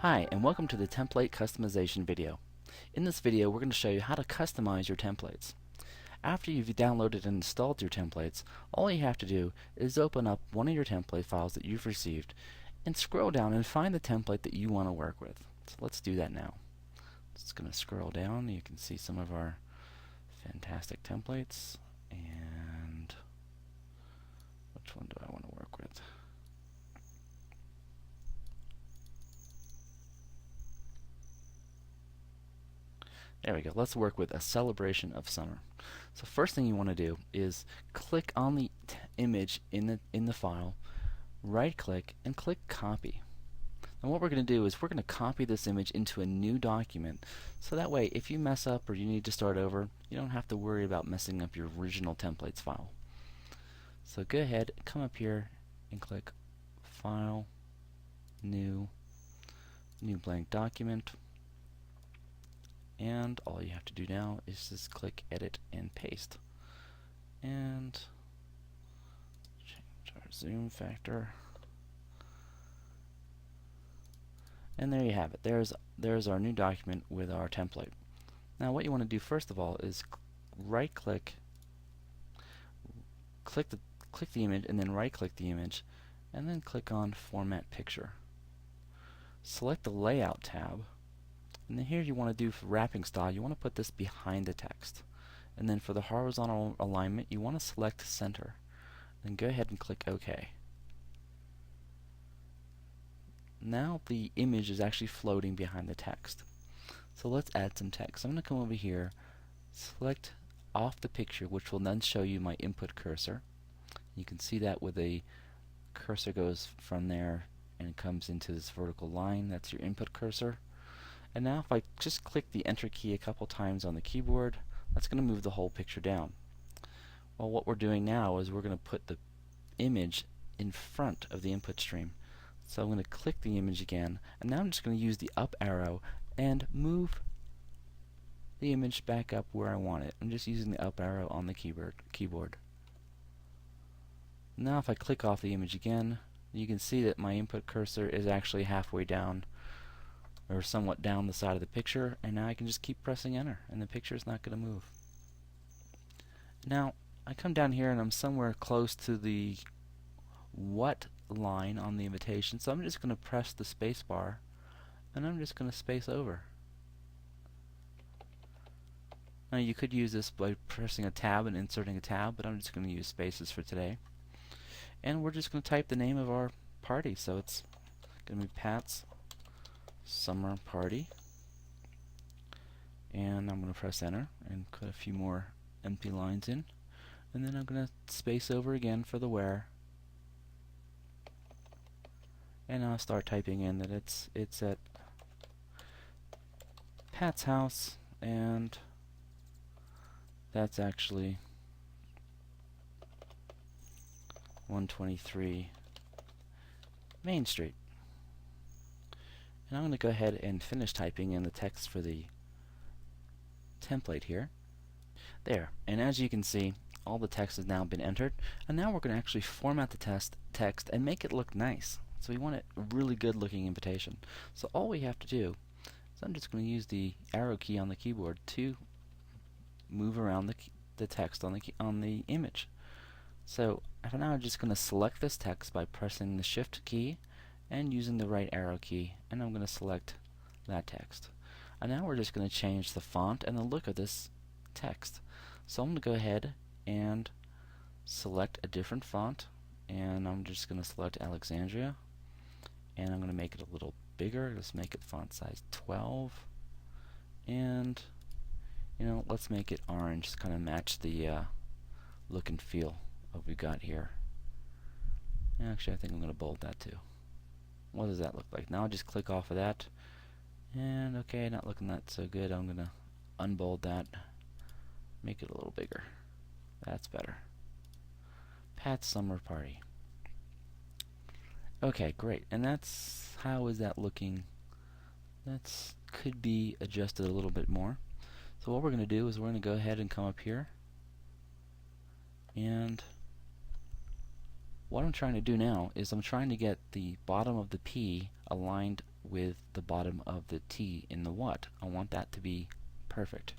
Hi, and welcome to the template customization video. In this video, we're going to show you how to customize your templates. After you've downloaded and installed your templates, all you have to do is open up one of your template files that you've received and scroll down and find the template that you want to work with. So let's do that now. Just going to scroll down. You can see some of our fantastic templates. And which one do I want to work with? There we go. Let's work with a celebration of summer. So first thing you want to do is click on the image in the file, right click and click copy. And what we're going to do is we're going to copy this image into a new document, so that way if you mess up or you need to start over, you don't have to worry about messing up your original templates file. So go ahead, come up here and click File, New Blank Document. And all you have to do now is just click Edit and Paste. And change our zoom factor. And there you have it. There's our new document with our template. Now what you want to do first of all is right click, click the image, and then right click the image, and then click on Format Picture. Select the Layout tab. And then here you want to do for wrapping style, you want to put this behind the text. And then for the horizontal alignment, you want to select center. Then go ahead and click OK. Now the image is actually floating behind the text. So let's add some text. I'm going to come over here, select off the picture, which will then show you my input cursor. You can see that with a cursor goes from there and comes into this vertical line. That's your input cursor. And now if I just click the Enter key a couple times on the keyboard, that's going to move the whole picture down. Well, what we're doing now is we're going to put the image in front of the input stream. So I'm going to click the image again, and now I'm just going to use the up arrow and move the image back up where I want it. I'm just using the up arrow on the keyboard. Now if I click off the image again, you can see that my input cursor is actually halfway down, or somewhat down the side of the picture, and now I can just keep pressing enter and the picture is not going to move. Now I come down here and I'm somewhere close to the what line on the invitation, so I'm just going to press the space bar and I'm just going to space over. Now you could use this by pressing a tab and inserting a tab, but I'm just going to use spaces for today. And we're just going to type the name of our party, so it's going to be Pat's Summer Party, and I'm going to press enter and put a few more empty lines in, and then I'm going to space over again for the where, and I'll start typing in that it's at Pat's house, and that's actually 123 Main Street. And I'm going to go ahead and finish typing in the text for the template here. There. And as you can see, all the text has now been entered. And now we're going to actually format the text and make it look nice. So we want a really good looking invitation. So all we have to do is I'm just going to use the arrow key on the keyboard to move around the text on the image. So for now I'm just going to select this text by pressing the Shift key and using the right arrow key, and I'm going to select that text. And now we're just going to change the font and the look of this text. So I'm going to go ahead and select a different font, and I'm just going to select Alexandria, and I'm going to make it a little bigger. Let's make it font size 12, and let's make it orange to kind of match the look and feel of what we got here. Actually, I think I'm going to bold that too. What does that look like? Now I'll just click off of that, and okay, not looking that so good. I'm going to unbold that, make it a little bigger. That's better. Pat's Summer Party. Okay, great. And how is that looking? That could be adjusted a little bit more. So what we're going to do is we're going to go ahead and come up here, and what I'm trying to do now is I'm trying to get the bottom of the P aligned with the bottom of the T in the what. I want that to be perfect.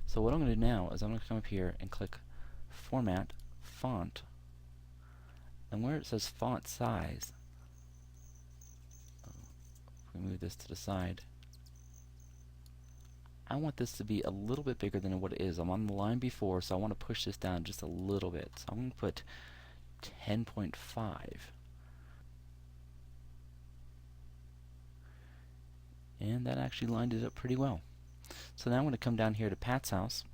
So what I'm going to do now is I'm going to come up here and click Format, Font, and where it says Font Size, if we move this to the side, I want this to be a little bit bigger than what it is. I'm on the line before, so I want to push this down just a little bit. So I'm going to put 10.5. And that actually lined it up pretty well. So now I'm going to come down here to Pat's house.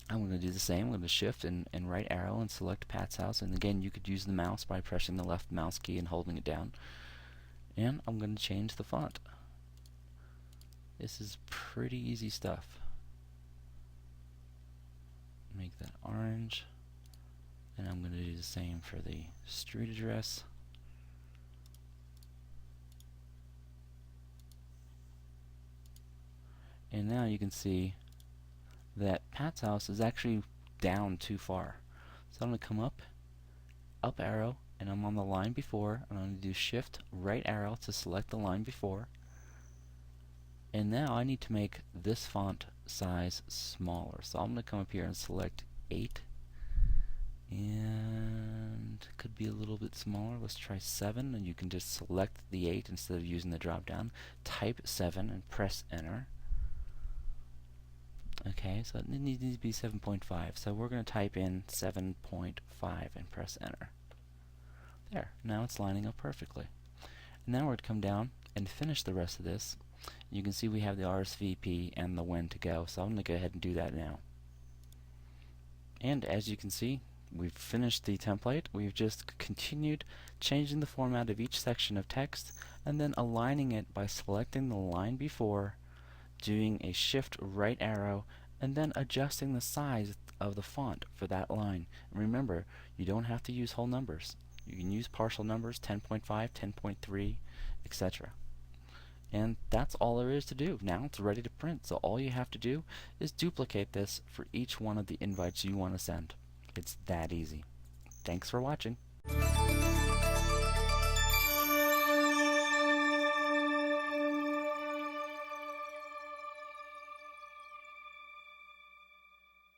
I'm going to do the same. I'm going to shift and right arrow and select Pat's house. And again, you could use the mouse by pressing the left mouse key and holding it down. And I'm going to change the font. This is pretty easy stuff. Make that orange. And I'm going to do the same for the street address. And now you can see that Pat's house is actually down too far. So I'm going to come up arrow, and I'm on the line before, and I'm going to do shift, right arrow to select the line before. And now I need to make this font size smaller. So I'm going to come up here and select 8. And could be a little bit smaller. Let's try 7, and you can just select the 8 instead of using the drop down. Type 7 and press enter. Okay, so it needs to be 7.5. So we're going to type in 7.5 and press enter. There, now it's lining up perfectly. And now we're going to come down and finish the rest of this. You can see we have the RSVP and the when to go, so I'm going to go ahead and do that now. And as you can see, we've finished the template. We've just continued changing the format of each section of text and then aligning it by selecting the line before, doing a shift right arrow, and then adjusting the size of the font for that line. And remember, you don't have to use whole numbers. You can use partial numbers, 10.5, 10.3, etc. And that's all there is to do. Now it's ready to print, so all you have to do is duplicate this for each one of the invites you want to send. It's that easy. Thanks for watching.